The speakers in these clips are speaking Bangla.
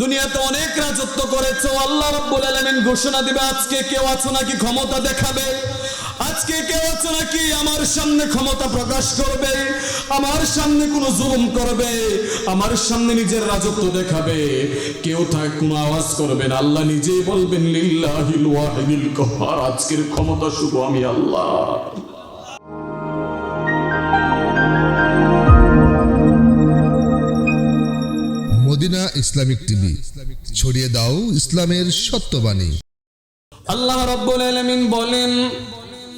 দুনিয়াতে অনেক রাজত্ব করেছো, আল্লাহ রাব্বুল আলামিন ঘোষণা দিবে আজকে কেউ আছো নাকি ক্ষমতা দেখাবে, আজকে কেউ আছো নাকি আমার সামনে ক্ষমতা প্রকাশ করবে, আমার সামনে কোনো জুলুম করবে, আমার সামনে নিজের রাজত্ব দেখাবে। কেউ তার কোনো আওয়াজ করবে না, আল্লাহ নিজেই বলবেন লিল্লাহিল ওয়াহিদিল কাহ্হার, আজকের ক্ষমতা শুধু আমি আল্লাহ। মদিনা ইসলামিক টিভি, ছড়িয়ে দাও ইসলামের সত্যবাণী। আল্লাহ রাব্বুল আলামিন বলেন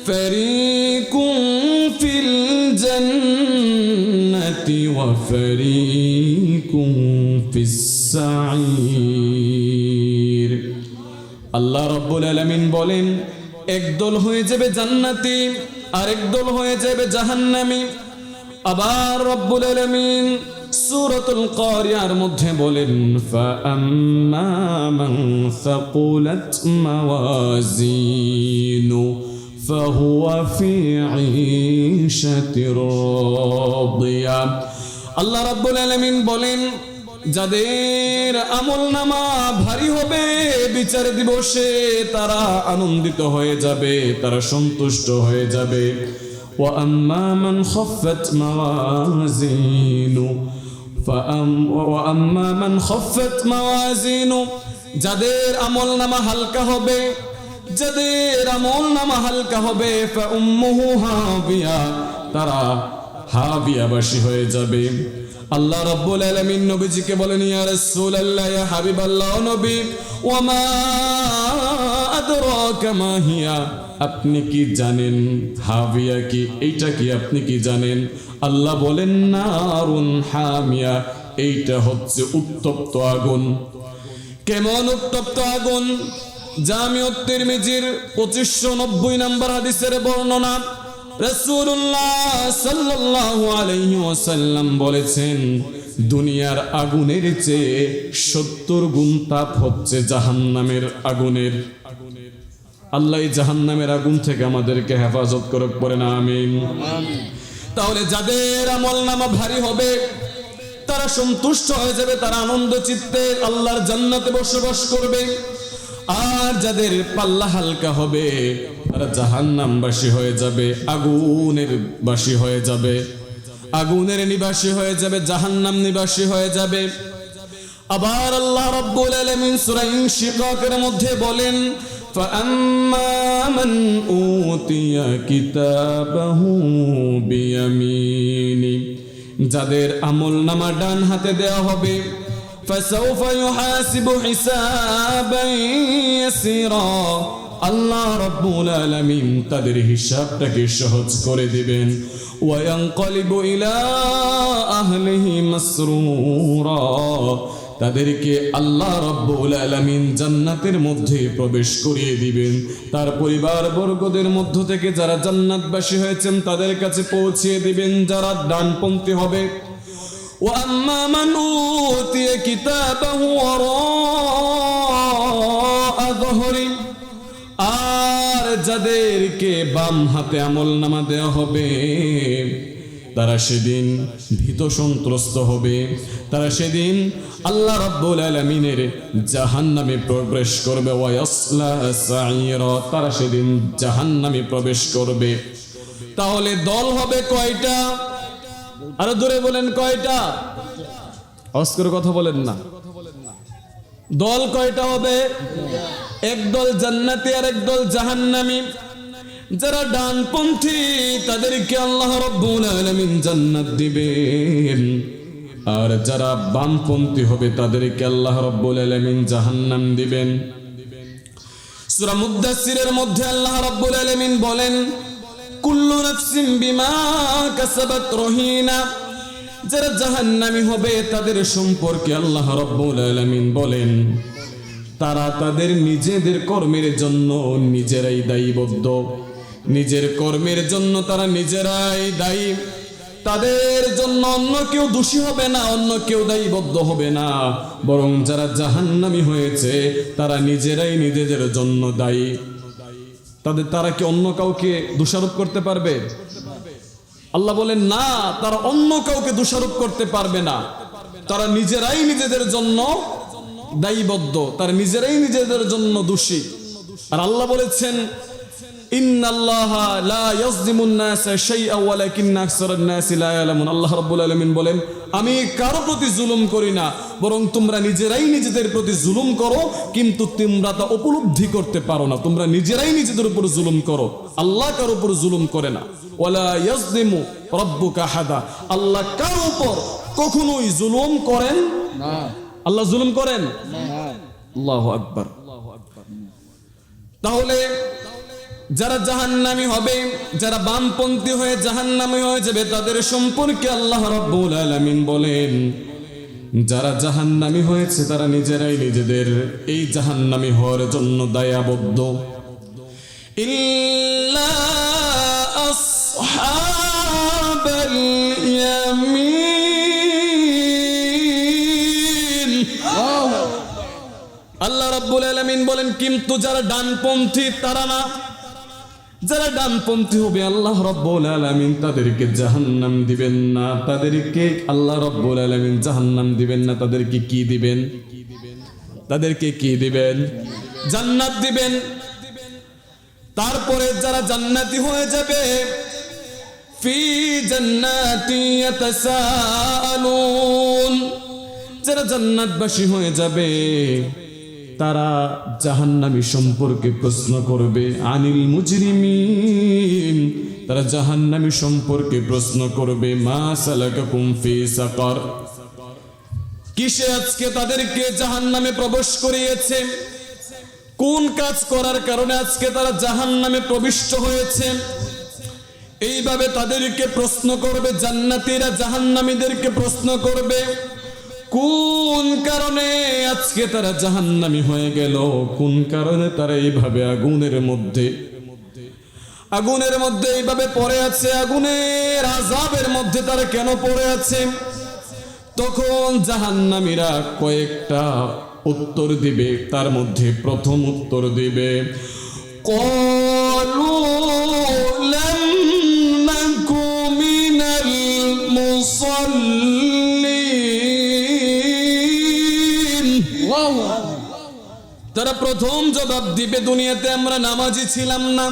ফারিকুম ফিল জান্নাতি ওয়া ফারিকুম ফিস সাঈর। আল্লাহ রাব্বুল আলামিন বলেন একদল হয়ে যাবে জান্নাতি আর একদল হয়ে যাবে জাহান্নামী। আবার রাব্বুল আলামিন সূরাতুল কারিয়ার মধ্যে বলেন ফাআম্মা মান সাকুলাত মাওয়াজিনু ফাহুয়া ফি ঈশাতির রাদিয়া। আল্লাহ রাব্বুল আলামিন বলেন যাদের আমলনামা ভারী হবে বিচার দিবসে তারা আনন্দিত হয়ে যাবে, তারা সন্তুষ্ট হয়ে যাবে। وأما من خفت موازينه وأما من خفت موازينه যাদের আমলনামা হালকা হবে, যাদের আমলনামা হালকা হবে ফাউম্মুহু হাবিয়া, তারা হাবিয়াবাসী হয়ে যাবে। আল্লাহ রাব্বুল আলামিন নবীজিকে বলেন ইয়া রাসূলুল্লাহ, ইয়া হাবিবাল্লাহ নবী, ওয়ামা আদরাকা মা হিয়া, আপনি কি জানেন হাবিয়া কি, এইটা কি আপনি কি জানেন? আল্লাহ বলেন নারুন হামিয়া, এইটা হচ্ছে উত্তপ্ত আগুন। কেমন উত্তপ্ত আগুন? জামিউত তিরমিজির 2590 নম্বর হাদিসের বর্ণনা। রাসূলুল্লাহ সাল্লাল্লাহু আলাইহি ওয়াসাল্লাম বলেছেন দুনিয়ার আগুনের চেয়ে 70 গুণ তাপ হচ্ছে জাহান্নামের আগুনের। আল্লাহ এই জাহান্নামের আগুন থেকে আমাদেরকে হেফাজত করুক, পড়েন আমিন। তাহলে যাদের আমলনামা ভারী হবে তারা সন্তুষ্ট হয়ে যাবে, তারা আনন্দ চিত্তে আল্লাহর জান্নাতে বসবাস করবে। আর যাদের পাল্লা হালকা হবে তারা জাহান্নামবাসী হয়ে যাবে, আগুনের বাসী হয়ে যাবে, আগুনের নিবাসী হয়ে যাবে, জাহান্নাম নিবাসী হয়ে যাবে। আবার আল্লাহ রাব্বুল আলামিন সূরা ইনশিকাকের মধ্যে বলেন فأما من أوتي كتابه بيمينه, যাদের আমলনামা ডান হাতে দেওয়া হবে فسوف يحاسب حسابا يسيرا, আল্লাহ রাব্বুল আলামিন তাদের হিসাবটাকে সহজ করে দিবেন। وينقلب إلى أهله مسرورا, তাদেরকে আল্লাহ রাব্বুল আলামিন জান্নাতের মধ্যে প্রবেশ করিয়ে দিবেন। তার পরিবার বর্গদের মধ্য থেকে যারা জান্নাতবাসী হয়েছেন তাদের কাছে পৌঁছিয়ে দিবেন যারা ডানপন্থী হবে। ওয়াম্মা মান উতিয়া কিতাবাহু ওয়ারাআ যহরি, আর যাদেরকে বাম হাতে আমলনামা দেওয়া হবে তারা সেদিন ভীত সন্ত্রস্ত হবে, তারা সেদিন আল্লাহ রাব্বুল আলামিনের জাহান্নামে প্রবেশ করবে। ওয়ায়াসলা সাঈরা, তারা সেদিন জাহান্নামে প্রবেশ করবে। তাহলে দল হবে কয়টা? আরো দূরে বলেন কয়টা? আওয়াজ করে কথা বলেন না। দল কয়টা হবে? একদল জান্নাতি আর একদল জাহান্নামী। যারা ডানপন্থী তাদেরকে আল্লাহ রাব্বুল আলামিন জান্নাত দিবেন, আর যারা বামপন্থী হবে তাদেরকে আল্লাহ রাব্বুল আলামিন জাহান্নাম দিবেন। সূরা মুদ্দাসসিরের মধ্যে আল্লাহ রাব্বুল আলামিন বলেন কুল্লু নাফসিন বিমা কাসাবাত রহিনা, যারা জাহান্নামী হবে তাদের সম্পর্কে আল্লাহ রাব্বুল আলামিন বলেন তারা তাদের নিজেদের কর্মের জন্য নিজেরাই দায়বদ্ধ, নিজের কর্মের জন্য তারা নিজেরাই দায়ী। তাদের জন্য অন্য কেউ দোষী হবে না, অন্য কেউ দায়বদ্ধ হবে না, বরং যারা জাহান্নামী হয়েছে তারা নিজেরাই নিজেদের জন্য দায়ী। তারা কি অন্য কাউকে দোষারোপ করতে পারবে? আল্লাহ বলেন না, তারা অন্য কাউকে দোষারোপ করতে পারবে না, তারা নিজেরাই নিজেদের জন্য দায়বদ্ধ, তারা নিজেরাই নিজেদের জন্য দোষী। আর আল্লাহ বলেছেন ইন্নাল্লাহা লা ইয়াযলিমুন নাসা শাইআ ওয়ালাকিন্না আকসারান নাসি লা ইয়ালামুন। আল্লাহ রাব্বুল আলামিন বলেন, আমি কারো প্রতি জুলুম করি না, বরং তোমরা নিজেরাই নিজেদের প্রতি জুলুম করো, কিন্তু তোমরা তা উপলব্ধি করতে পারো না। তোমরা নিজেরাই নিজেদের উপর জুলুম করো, আল্লাহ কারো উপর জুলুম করে না। ওয়ালা ইয়াযলিমু রাব্বুকা আহাদা, আল্লাহ কারো উপর কখনোই জুলুম করেন না। আল্লাহ জুলুম করেন না। আল্লাহু আকবার। তাহলে যারা জাহান্নামী হবে, যারা বামপন্থী হয়ে জাহান্নামী হয়ে যাবে, তাদের সম্পর্কে আল্লাহ রাব্বুল আলামিন বলেন, যারা জাহান্নামী হয়েছে তারা নিজেরাই নিজেদের এই জাহান্নামী হওয়ার জন্য দায়াবদ্ধ। ইল্লা আসহাবাল ইয়ামিন। আল্লাহ রাব্বুল আলামিন বলেন, কিন্তু যারা ডানপন্থী তারা না। যারা ডানপন্থী হবে আল্লাহ রাব্বুল আলামিন তাদেরকে জাহান্নাম দিবেন না। তাদেরকে আল্লাহ রাব্বুল আলামিন জাহান্নাম দিবেন না, তাদেরকে কি দিবেন? তাদেরকে কি দিবেন? জান্নাত দিবেন। তারপরে যারা জান্নাতি হয়ে যাবে, ফি জান্নাতি ইয়াতাসাআলুন, যারা জান্নাতবাসী হয়ে যাবে তারা জাহান্নামী সম্পর্কে প্রশ্ন করবে। আনিল মুজরিমিন, তারা জাহান্নামী সম্পর্কে প্রশ্ন করবে। মা সালাকাকুম ফি সাকার, কিসে আজকে তাদেরকে জাহান্নামে প্রবেশ করিয়েছে? কোন কাজ করার কারণে আজকে তারা জাহান্নামে প্রবিষ্ট হয়েছে? এইভাবে তাদেরকে প্রশ্ন করবে। জান্নাতীরা জাহান্নামীদেরকে প্রশ্ন করবে, কোন কারণে আজকে তারা জাহান্নামী হয়ে গেল? কোন কারণে তারা এইভাবে আগুনের মধ্যে এইভাবে পড়ে আছে? আগুনের আযাবের মধ্যে তারা কেন পড়ে আছে? তখন জাহান্নামীরা কয়েকটা উত্তর দিবে। তার মধ্যে প্রথম উত্তর দিবে, ক্বালু লাম নাকু মিনাল মুসাল্লিন। তারা প্রথম জবাব দিবে, দুনিয়াতে আমরা নামাজি ছিলাম না।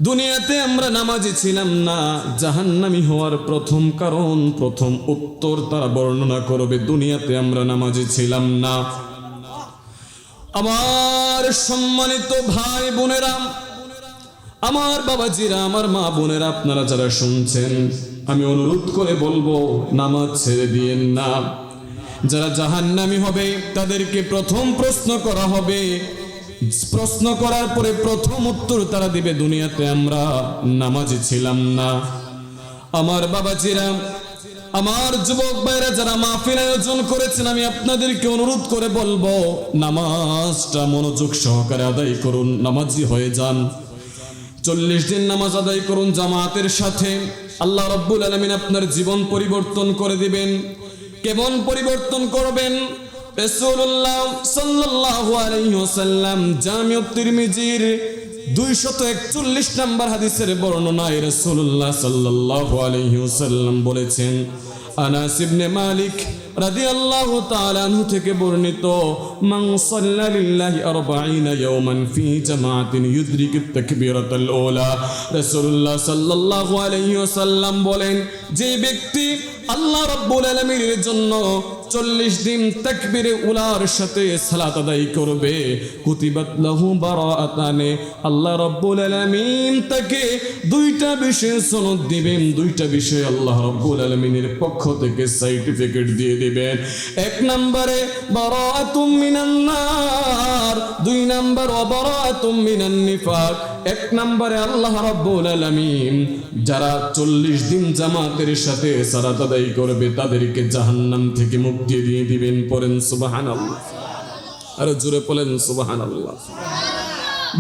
দুনিয়াতে আমরা নামাজি ছিলাম না। জাহান্নামী হওয়ার প্রথম কারণ, প্রথম উত্তর তারা বর্ণনা করবে, দুনিয়াতে আমরা নামাজি ছিলাম না। আমার সম্মানিত ভাই বোনেরা, আমার বাবাজিরা, আমার মা বোনেরা, আপনারা যারা শুনছেন, আমি অনুরোধ করে বলবো, নামাজ ছেড়ে দিয়েন না। যারা জাহান্নামী হবে তাদেরকে প্রথম প্রশ্ন করা হবে। প্রশ্ন করার পরে প্রথম উত্তর তারা দিবে, দুনিয়াতে আমরা নামাজি ছিলাম না। আমার বাবাজিরা, আমার যুবক ভাইরা যারা মাহফিল আয়োজন করেছেন, আমি আপনাদেরকে অনুরোধ করে বলবো, নামাজটা মনোযোগ সহকারে আদায় করুন, নামাজি হয়ে যান। 40 দিন নামাজ আদায় করুন জামাতের সাথে। আল্লাহ রাব্বুল আলামিন আপনার জীবন পরিবর্তন করে দিবেন। কেমন পরিবর্তন করবেন? রাসূলুল্লাহ সাল্লাল্লাহু আলাইহি ওয়াসাল্লাম জামিউত তিরমিজির 241 নম্বর হাদিসের বর্ণনায় রাসূলুল্লাহ সাল্লাল্লাহু আলাইহি ওয়াসাল্লাম বলেছেন, আনাস ইবনে মালিক রাদিয়াল্লাহু তাআলা আনহু থেকে বর্ণিত, মান সাল্লা লিল্লাহি 40 ইয়াওমান ফি জামাআতিন ইউদরিকু তাকবীরাতাল উলা। রাসূলুল্লাহ সাল্লাল্লাহু আলাইহি ওয়াসাল্লাম বলেন, যে ব্যক্তি আল্লাহ রাব্বুল আলামিনের জন্য 40 দিন তাকবীরে উলার সাথে সালাত আদায় করবে, কুতিবাত লাহু বারাআতানে, আল্লাহ রাব্বুল আলামিন তাকে দুইটা বিষয়ে সনদ দিবেন। দুইটা বিষয় আল্লাহ রাব্বুল আলামিনের পক্ষ থেকে সার্টিফিকেট দিয়ে দিবেন। 1 নম্বরে বারাআতুম মিনান নার, 2 নম্বর বারাআতুম মিনান নিফাক। 1 নম্বরে আল্লাহ রাব্বুল আলামিন যারা 40 দিন জামাতের সাথে সালাত আদায় করবে তাদেরকে জাহান্নাম থেকে মুক্তি দিয়ে দিবেন। পড়েন সুবহানাল্লাহ, আর জোরে বলেন সুবহানাল্লাহ।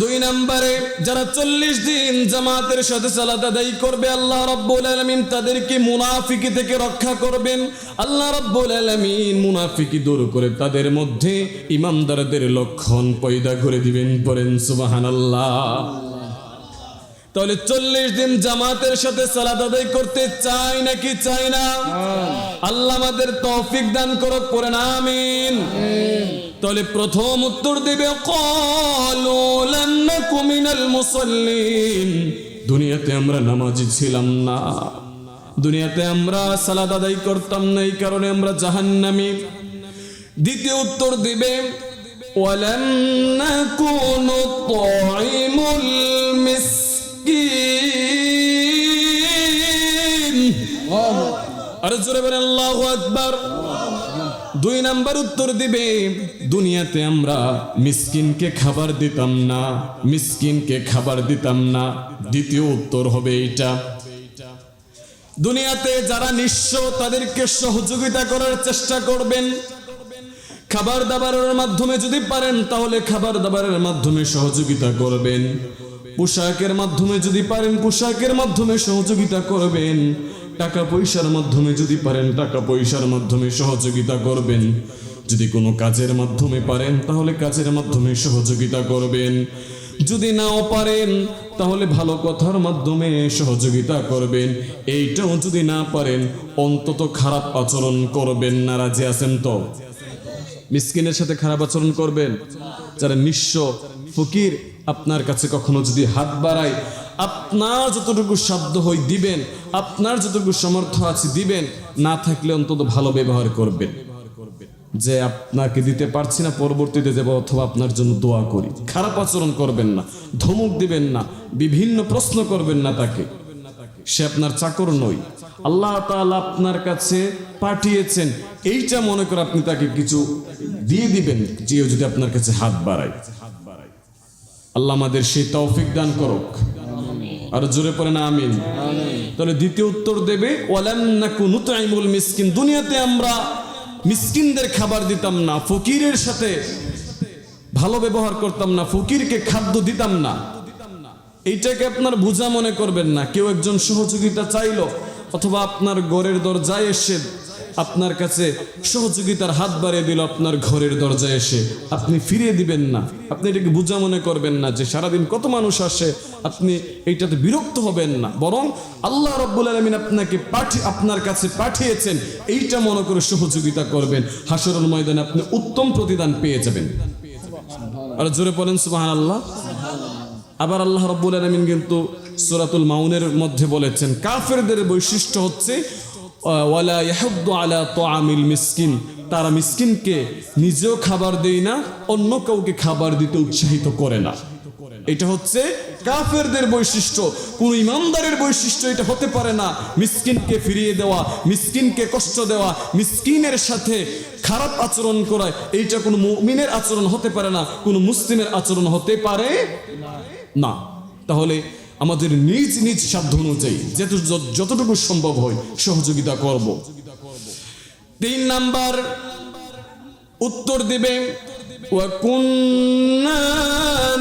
2 নম্বরে যারা 40 দিন জামাতের সাথে সালাত আদায় করবে, আল্লাহ রাব্বুল আলামিন তাদেরকে মুনাফিকি থেকে রক্ষা করবেন। আল্লাহ রাব্বুল আলামিন মুনাফিকি দূর করে তাদের মধ্যে ইমানদারদের লক্ষণ পয়দা করে দিবেন। পড়েন সুবহানাল্লাহ। তাহলে 40 দিন জামাতের সাথে সালাত আদায় করতে চাই নাকি চাই না? আল্লাহ আমাদের তৌফিক দান করুক। পড়েন আমিন। তাহলে প্রথম উত্তর দিবে ক্বালু লাম নাকু মিনাল মুসাল্লিন, দুনিয়াতে আমরা নামাজি ছিলাম না, দুনিয়াতে আমরা সালাত আদায় করতাম না, এই কারণে আমরা জাহান্নামী। দ্বিতীয় উত্তর দিবে ওয়ালাম নাকু নুতঈমুল মিসকিন। আর জোরে বলেন আল্লাহু আকবার। দুই নাম্বার উত্তর দিবে দুনিয়াতে আমরা মিসকিনকে খাবার দিতাম না, মিসকিনকে খাবার দিতাম না। দ্বিতীয় উত্তর হবে এইটা। দুনিয়াতে যারা নিঃস্ব তাদেরকে সহযোগিতা করার চেষ্টা করবেন, খাবার দাবারের মাধ্যমে যদি পারেন তাহলে খাবার দাবারের মাধ্যমে সহযোগিতা করবেন, পোশাকের মাধ্যমে যদি পারেন পোশাকের মাধ্যমে সহযোগিতা করবেন, টাকা পয়সার মাধ্যমে যদি পারেন টাকা পয়সার মাধ্যমে সহযোগিতা করবেন, যদি কোনো কাজের মাধ্যমে পারেন তাহলে কাজের মাধ্যমে সহযোগিতা করবেন, যদি নাও পারেন তাহলে ভালো কথার মাধ্যমে সহযোগিতা করবেন, এইটাও যদি না পারেন অন্তত খারাপ আচরণ করবেন না। রাজি আছেন তো? মিসকিনের সাথে খারাপ আচরণ করবেন। যারা নিঃস্ব ফকির আপনার কাছে কখনো যদি হাত বাড়ায়, আপনার যতটুকু সাধ্য হয় দিবেন, আপনার যতটুকু সামর্থ্য আছে দিবেন, না থাকলে অন্তত ভালো ব্যবহার করবেন, যে আপনাকে দিতে পারছি না পরবর্তীতে দেব, অথবা আপনার জন্য দোয়া করি। খারাপ আচরণ করবেন না, ধমক দিবেন না, বিভিন্ন প্রশ্ন করবেন না তাকে। সে আপনার চাকর নয়, আল্লাহ তাআলা আপনার কাছে পাঠিয়েছেন, এইটা মনে করে আপনি তাকে কিছু দিয়ে দিবেন যে যদি আপনার কাছে হাত বাড়ায়। আল্লাহ আমাদের সেই তৌফিক দান করুক। আর জোরে পড়েন আমিন। তাহলে দ্বিতীয় উত্তর দেবে ওয়ালাম নাকু নুতঈমুল মিসকিন, দুনিয়াতে আমরা মিসকিনদের খাবার দিতাম না, ফকিরের সাথে ভালো ব্যবহার করতাম না, ফকিরকে খাদ্য দিতাম না। এইটাকে আপনার বোঝা মনে করবেন না। কেউ একজন সহযোগিতা চাইলো অথবা আপনার ঘরের দরজায় এসে আপনার কাছে সহযোগিতার হাত বাড়িয়ে দিল, আপনার ঘরের দরজায় এসে আপনি ফিরিয়ে দিবেন না। আপনি এটাকে বোঝা মনে করবেন না যে সারাদিন কত মানুষ আসে, আপনি এইটাতে বিরক্ত হবেন না, বরং আল্লাহ রাব্বুল আলামিন আপনাকে আপনার কাছে পাঠিয়েছেন এইটা মনে করে সহযোগিতা করবেন। হাশরের ময়দানে আপনি উত্তম প্রতিদান পেয়ে যাবেন। আর জোরে বলেন সুবহানাল্লাহ। আবার আল্লাহ রাব্বুল আলামিন কিন্তু সূরাতুল মাউনের মধ্যে বলেছেন কাফেরদের বৈশিষ্ট্য হচ্ছে ওয়ালা ইয়াহুদ্দু আলা তাআমিল মিসকিন, তারা মিসকিনকে নিজেও খাবার দেয় না, অন্য কাউকে খাবার দিতে উৎসাহিত করে না। এটা হচ্ছে কাফেরদের বৈশিষ্ট্য। কোন ইমানদারের বৈশিষ্ট্য এটা হতে পারে না। মিসকিনকে ফিরিয়ে দেওয়া, মিসকিনকে কষ্ট দেওয়া, মিসকিনের সাথে খারাপ আচরণ করা, এইটা কোনো মুমিনের আচরণ হতে পারে না, কোনো মুসলিমের আচরণ হতে পারে না। তাহলে আমাদের নিজ নিজ সাধ্য অনুযায়ী যতটুকু সম্ভব হয় সহযোগিতা করব। 3 নাম্বার উত্তর দিবে ওয়া কুন্না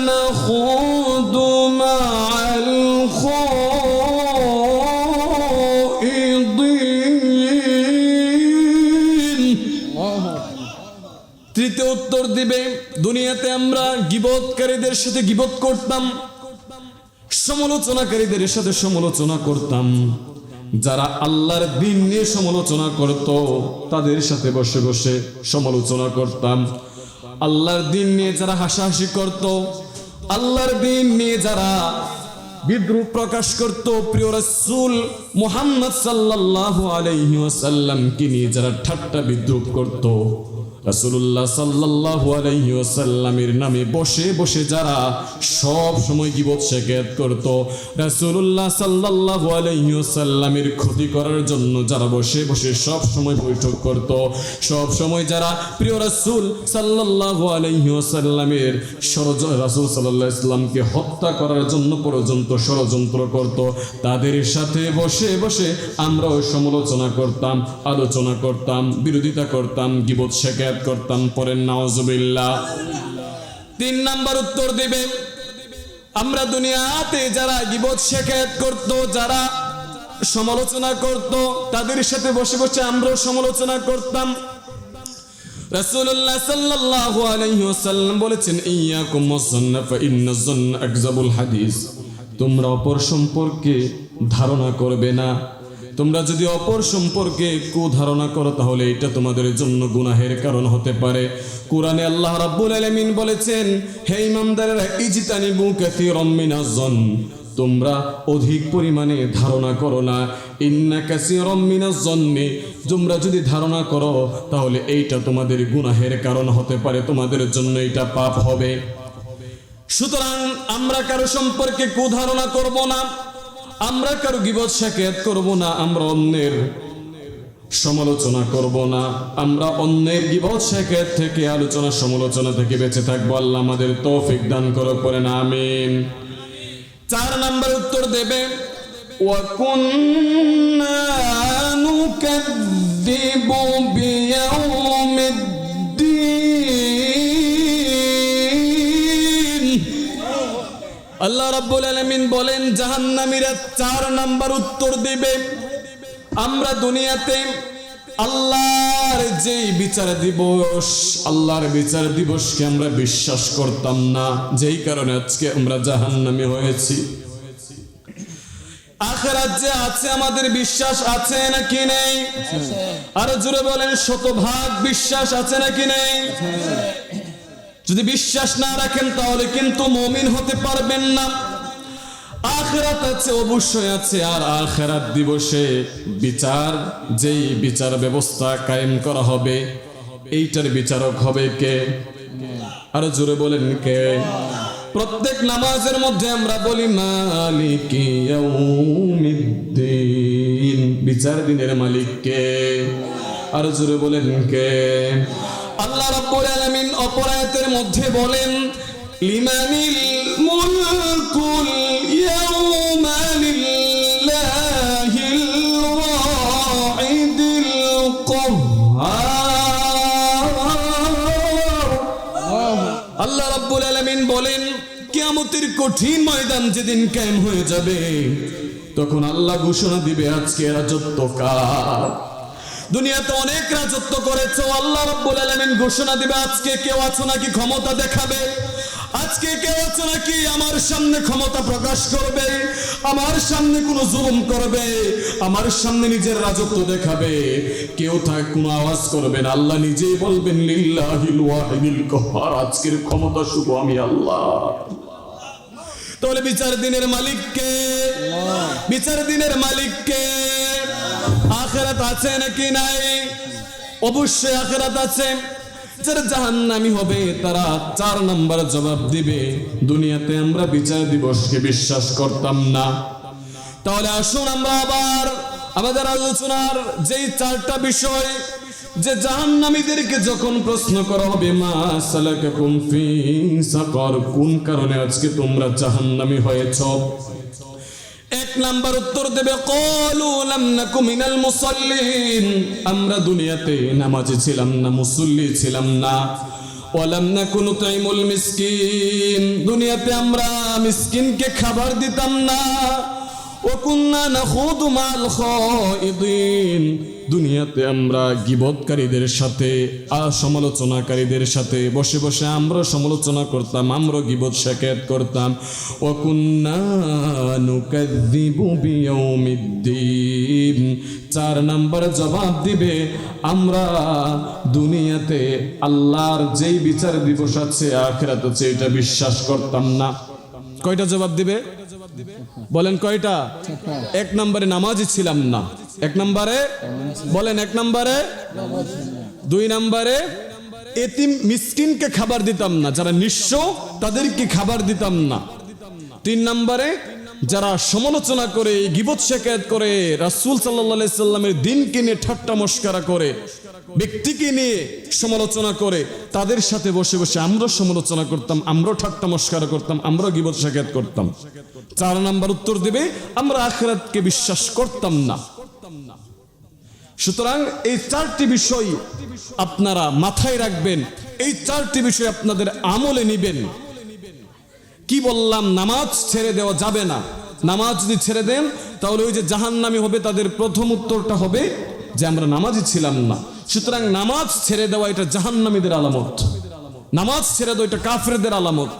নাখুদু মা'আল খাইদিন। তৃতীয় উত্তর দিবে দুনিয়াতে আমরা গীবতকারীদের সাথে গীবত করতাম, সমালোচনাকারীদের সাথে সমালোচনা করতাম, যারা আল্লাহর দ্বীন নিয়ে সমালোচনা করত তাদের সাথে বসে বসে সমালোচনা করতাম। আল্লাহর দ্বীন নিয়ে যারা হাসাহাসি করত, আল্লাহর দ্বীন নিয়ে যারা বিদ্রুপ প্রকাশ করত, প্রিয় রাসূল মুহাম্মদ সাল্লাল্লাহু আলাইহি ওয়াসাল্লামকে নিয়ে যারা ঠাট্টা বিদ্রুপ করত, রাসূলুল্লাহ সাল্লাল্লাহু আলাইহি ওয়াসাল্লামের নামে বসে বসে যারা সব সময় গীবত শিকায়ত করত, রাসূলুল্লাহ সাল্লাল্লাহু আলাইহি ওয়াসাল্লামের ক্ষতি করার জন্য যারা বসে বসে সব সময় বৈঠক করত, সব সময় যারা প্রিয় রাসূল সাল্লাল্লাহু আলাইহি ওয়াসাল্লামের রাসূল সাল্লাল্লাহু আলাইহি ওয়াসাল্লামকে হত্যা করার জন্য পর্যন্ত ষড়যন্ত্র করত, তাদের সাথে বসে বসে আমরাও সমালোচনা করতাম, আলোচনা করতাম, বিরোধিতা করতাম, গীবত শিকায়ত করতাম। পড়েন নাউজুবিল্লাহ। 3 নাম্বার উত্তর দিবে আমরা দুনিয়াতে যারা গীবত শিকায়ত করত, যারা সমালোচনা করত, তাদের সাথে বসে বসে আমরাও সমালোচনা করতাম। রাসূলুল্লাহ সাল্লাল্লাহু আলাইহি ওয়াসাল্লাম বলেছেন ইয়াকুম ওয়াজ-যন্না ফা ইন্নাজ-যন্না আকযাবুল হাদিস, তোমরা অপর সম্পর্কে ধারণা করবে না, তোমরা যদি অপর সম্পর্কে কুধারণা করো তাহলে এটা তোমাদের জন্য গুনাহের কারণ হতে পারে। কোরআনে আল্লাহ রাব্বুল আলামিন বলেছেন, হে ঈমানদারেরা, ইজতানিবু কাসীরাম মিনাজ যন, তোমরা অধিক পরিমাণে ধারণা করো না। ইন্না কাসীরাম মিনাজ যন্নি, তোমরা যদি ধারণা করো তাহলে এইটা তোমাদের গুনাহের কারণ হতে পারে, তোমাদের জন্য এটা পাপ হবে। সুতরাং আমরা কারো সম্পর্কে কুধারণা করব না, আমরা কারো গীবত শাকায়াত করব না, আমরা অন্যের সমালোচনা করব না, আমরা অন্যের গীবত শাকায়াত থেকে, আলোচনা সমালোচনা থেকে বেঁচে থাকবো। আল্লাহ আমাদের তৌফিক দান করুক, পড়েন আমিন। 4 নম্বর উত্তর দেবে, ওয়া কুন্না নুকাযযিবু বিয়াউমিদ্দিন। আল্লাহ রাব্বুল আলামিন বলেন, জাহান্নামীরা 4 নাম্বার উত্তর দিবে, আমরা দুনিয়াতে আল্লাহর যেই বিচার দিবস, আল্লাহর বিচার দিবসকে আমরা বিশ্বাস করতাম না, যেই কারণে আজকে আমরা জাহান্নামী হয়েছি। আখিরাত যে আছে আমাদের বিশ্বাস আছে নাকি নেই? আর জোরে বলেন, শতভাগ বিশ্বাস আছে নাকি নেই? যদি বিশ্বাস না রাখেন তাহলে কিন্তু মুমিন হতে পারবেন না। আখিরাত আছে, অবশ্যই আছে। আর আখিরাত দিবসে বিচার, যেই বিচার ব্যবস্থা কায়েম করা হবে, এইটার বিচারক হবে কে? আর জোরে বলেন কে? প্রত্যেক নামাজের মধ্যে আমরা বলি মালিকি ইয়াউমিদ্দিন, বিচার দিনের মালিক কে? আর জোরে বলেন কে? আল্লাহ রাব্বুল আলামিন অপর আয়াতের মধ্যে বলেন, লিমানিল মুলকুল ইয়াউমা লিল্লাহিল ওয়াহিদিল কাহ্হার। আল্লাহ রাব্বুল আলামিন বলেন, কিয়ামতের কঠিন ময়দান যেদিন কায়েম হয়ে যাবে, তখন আল্লাহ ঘোষণা দিবে, আজকে রাজত্ব কার? দুনিয়াতে অনেক রাজত্ব করেছো, আল্লাহ রাব্বুল আলামিন ঘোষণা দিবে, আজকে কেউ আছো নাকি ক্ষমতা দেখাবে? আজকে কেউ আছো নাকি আমার সামনে ক্ষমতা প্রকাশ করবে, আমার সামনে কোনো জুলুম করবে, আমার সামনে নিজের রাজত্ব দেখাবে? কেউ কোনো আওয়াজ করবে না, আল্লাহ নিজেই বলবেন, লিল্লাহিল ওয়াহিদিল কাহ্হার, আজকের ক্ষমতা শুধু আমি আল্লাহ। তাহলে বিচার দিনের মালিক কে? বিচার দিনের মালিক কে? আখিরাত আছে নাকি নাই? অবশ্যই আখিরাত আছে। যারা জাহান্নামী হবে তারা 4 নাম্বার জবাব দিবে, দুনিয়াতে আমরা বিচার দিবসকে বিশ্বাস করতাম না। তাহলে আসুন আমরা আবার আমাদের আলোচনার যেই 4টা বিষয়, যে জাহান্নামীদেরকে যখন প্রশ্ন করা হবে, মা সালাকাকুম ফি সাকার, কোন কারণে আজকে তোমরা জাহান্নামী হয়েছো? 1 নাম্বার উত্তর দেবে, ক্বালু লাম নাকু মিনাল মুসাল্লিন, আমরা দুনিয়াতে নামাজি ছিলাম না, মুসল্লি ছিলাম না। ওয়া লাম নাকু নুতাইমুল মিসকিন, দুনিয়াতে আমরা মিসকিনকে খাবার দিতাম না। ওয়া কুননা নাখুদু মাল খাইদিন, দুনিয়াতে আমরা গীবতকারীদের সাথে, সমালোচনাকারীদের সাথে বসে বসে আমরা সমালোচনা করতাম, আমরা গীবত শাকায়াত করতাম। ওয়া কুননা নুকাযযিবু বিয়াউমিদ্দিন, 4 নাম্বার জবাব দিবে, আমরা দুনিয়াতে আল্লাহর যেই বিচার দিবস আছে, আখিরাত আছে, এটা বিশ্বাস করতাম না। কয়টা জবাব দিবে বলেন? কয়টা? 1 নম্বরে নামাজি ছিলাম না, 1 নম্বরে বলেন, 1 নম্বরে, 2 নম্বরে এতিম মিসকিনকে খাবার দিতাম না, যারা নিঃস্ব তাদেরকে খাবার দিতাম না। 3 নম্বরে যারা সমালোচনা করে, গীবত শাকায়াত করে, রাসূল সাল্লাল্লাহু আলাইহি সাল্লামের দ্বীনকে নিয়ে ঠাট্টা মশকরা করে, ব্যক্তিকে নিয়ে সমালোচনা করে, তাদের সাথে বসে বসে আমরা সমালোচনা করতাম, আমরা ঠাট্টা মশকরা করতাম, আমরা গীবত শাকায়াত করতাম। 4 নাম্বার উত্তর দেবে, আমরা আখিরাতকে বিশ্বাস করতাম না। সুতরাং এই 4টি বিষয় আপনারা মাথায় রাখবেন, এই 4টি বিষয় আপনাদের আমলে নিবেন। কি বললাম? নামাজ ছেড়ে দেওয়া যাবে না। নামাজ যদি ছেড়ে দেন তাহলে ওই যে জাহান্নামী হবে, তাদের প্রথম উত্তরটা হবে যে আমরা নামাজি ছিলাম না। সুতরাং নামাজ ছেড়ে দেওয়া এটা জাহান্নামীদের আলামত, নামাজ ছেড়ে দেওয়া এটা কাফেরদের আলামত,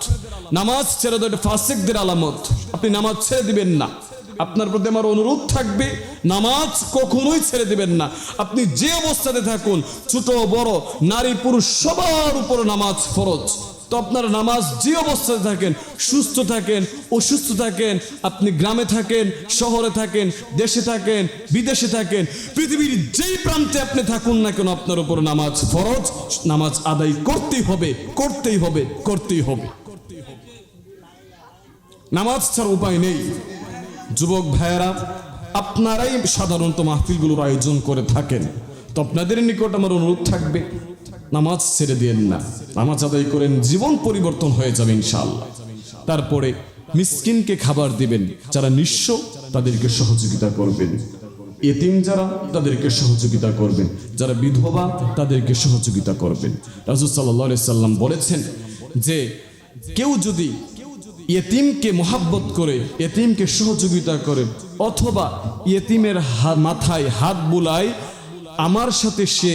নামাজ ছেড়ে দেওয়া এটা ফাসিকদের আলামত। আপনি নামাজ ছেড়ে দিবেন না, আপনার প্রতি আমার অনুরোধ থাকবে, নামাজ কখনোই ছেড়ে দিবেন না। আপনি যে অবস্থাতে থাকুন, ছোট বড় নারী পুরুষ সবার উপর নামাজ ফরজ। তো আপনার নামাজ যে অবস্থাতে থাকেন, সুস্থ থাকেন অসুস্থ থাকেন, আপনি গ্রামে থাকেন শহরে থাকেন, দেশে থাকেন বিদেশে থাকেন, পৃথিবীর যেই প্রান্তে আপনি থাকুন না কেন, আপনার উপর নামাজ ফরজ। নামাজ আদায় করতেই হবে, করতেই হবে, করতেই হবে। নামাজ ছাড়া উপায় নেই। যুবক ভাইয়েরা, আপনারাই সাধারণত মাহফিলগুলোর আয়োজন করে থাকেন, তো আপনাদের নিকট আমার অনুরোধ থাকবে, নামাজ ছেড়ে দিয়েন না, নামাজ আদায় করেন, জীবন পরিবর্তন হয়ে যাবে ইনশাআল্লাহ। তারপরে মিসকিনকে খাবার দিবেন, যারা নিঃস্ব তাদেরকে সহযোগিতা করবেন, এতিম যারা তাদেরকে সহযোগিতা করবেন, যারা বিধবা তাদেরকে সহযোগিতা করবেন। রাসূল সাল্লাল্লাহু আলাইহি সাল্লাম বলেছেন যে কেউ যদি ইয়েতিমকে মোহাব্বত করে, ইয়েতিমকে সহযোগিতা করে, অথবা ইয়েতিমের মাথায় হাত বুলায়, আমার সাথে সে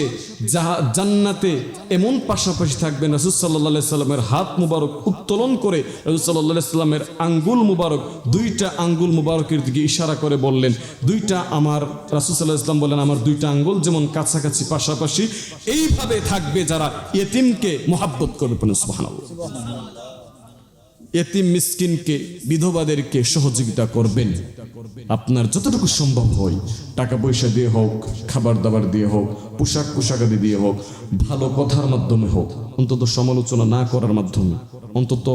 জান্নাতে এমন পাশাপাশি থাকবে। রাসূল সাল্লাল্লাহু আলাইহি সাল্লামের হাত মুবারক উত্তোলন করে রাসূল সাল্লাল্লাহু আলাইহি সাল্লামের আঙ্গুল মুবারক, দুইটা আঙ্গুল মুবারকের দিকে ইশারা করে বললেন, দুইটা আমার, রাসূল সাল্লাল্লাহু আলাইহি সাল্লাম বলেন, আমার দুইটা আঙ্গুল যেমন কাছাকাছি পাশাপাশি এইভাবে থাকবে যারা ইয়েতিমকে মোহাব্বত করবে। সুবহানাল্লাহ। এতিম মিসকিনকে বিধবাদেরকে সহযোগিতা করবেন, আপনার যতটুকু সম্ভব হয়, টাকা পয়সা দিয়ে হোক, খাবার দাবার দিয়ে হোক, পোশাক আদি দিয়ে হোক, ভালো কথার মাধ্যমে হোক, অন্তত সমালোচনা না করার মাধ্যমে, অন্তত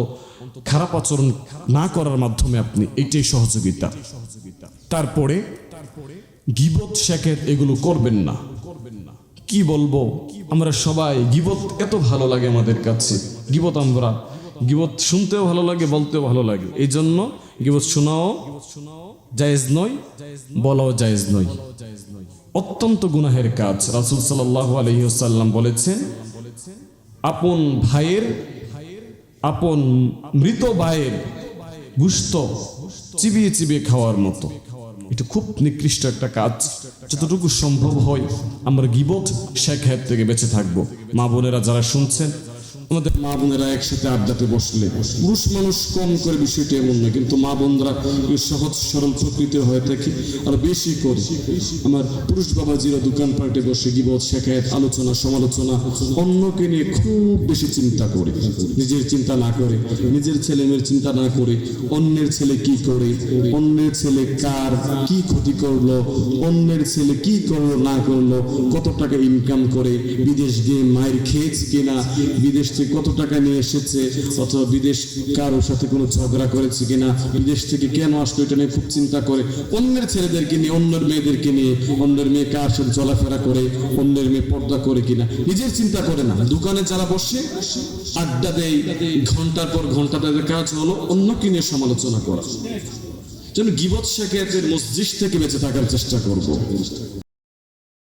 খারাপ আচরণ না করার মাধ্যমে আপনি এইটাই সহযোগিতা। তারপরে গীবত শেখায়ত এগুলো করবেন না। কি বলবো, আমরা সবাই গীবত এত ভালো লাগে আমাদের কাছে, গীবত শুনতেও ভালো লাগে, বলতেও ভালো লাগে, এই জন্য গীবত শোনাও জায়েজ নয়, বলাও জায়েজ নয়, অত্যন্ত গুনাহের কাজ। রাসূল সাল্লাল্লাহু আলাইহি ওয়াসাল্লাম বলেছেন, আপন ভাইয়ের, আপন মৃত ভাইয়ের গোশত চিবিয়ে চিবিয়ে খাওয়ার মতো। এটা খুব নিকৃষ্ট একটা কাজ। যতটুকু সম্ভব হয় আমরা গীবত শেখায়ত থেকে বেঁচে থাকবো। মা বোনেরা যারা শুনছেন, আমাদের মা বোনেরা একসাথে আড্ডাতে বসলে, পুরুষ মানুষ কম করে বিষয়টা এমন না, কিন্তু মা বোনরা সহজ সরল প্রকৃতির হয়ে থাকে, আর বেশি করে আমার পুরুষ বাবাজিরা দোকানপাটে বসে গীবত শেখায়ত আলোচনা সমালোচনা অন্যকে নিয়ে খুব বেশি চিন্তা করে, নিজের চিন্তা না করে, নিজের ছেলে মেয়ের চিন্তা না করে, অন্যের ছেলে কি করে, অন্যের ছেলে কার কি ক্ষতি করলো, অন্যের ছেলে কি করলো না করলো, কত টাকা ইনকাম করে, বিদেশ গিয়ে মায়ের খেয়েছে কিনা, বিদেশ থেকে কত টাকা নিয়ে এসেছে, অথবা বিদেশ কারোর সাথে কোনো ঝগড়া করেছে কিনা, বিদেশ থেকে কেন আসলো, এটা নিয়ে খুব চিন্তা করে। অন্যের ছেলেদেরকে নিয়ে, অন্যের মেয়েদেরকে নিয়ে, অন্যের মেয়ে কার সাথে চলাফেরা করে, অন্যের মেয়ে পর্দা করে কিনা, নিজের চিন্তা করে না। দোকানে যারা বসে আড্ডা দেয়, ঘন্টার পর ঘন্টা তাদের কাজ হলো অন্যকে নিয়ে সমালোচনা করা। যেন গীবত শেখায়তের মসজিদ থেকে বেঁচে থাকার চেষ্টা করব।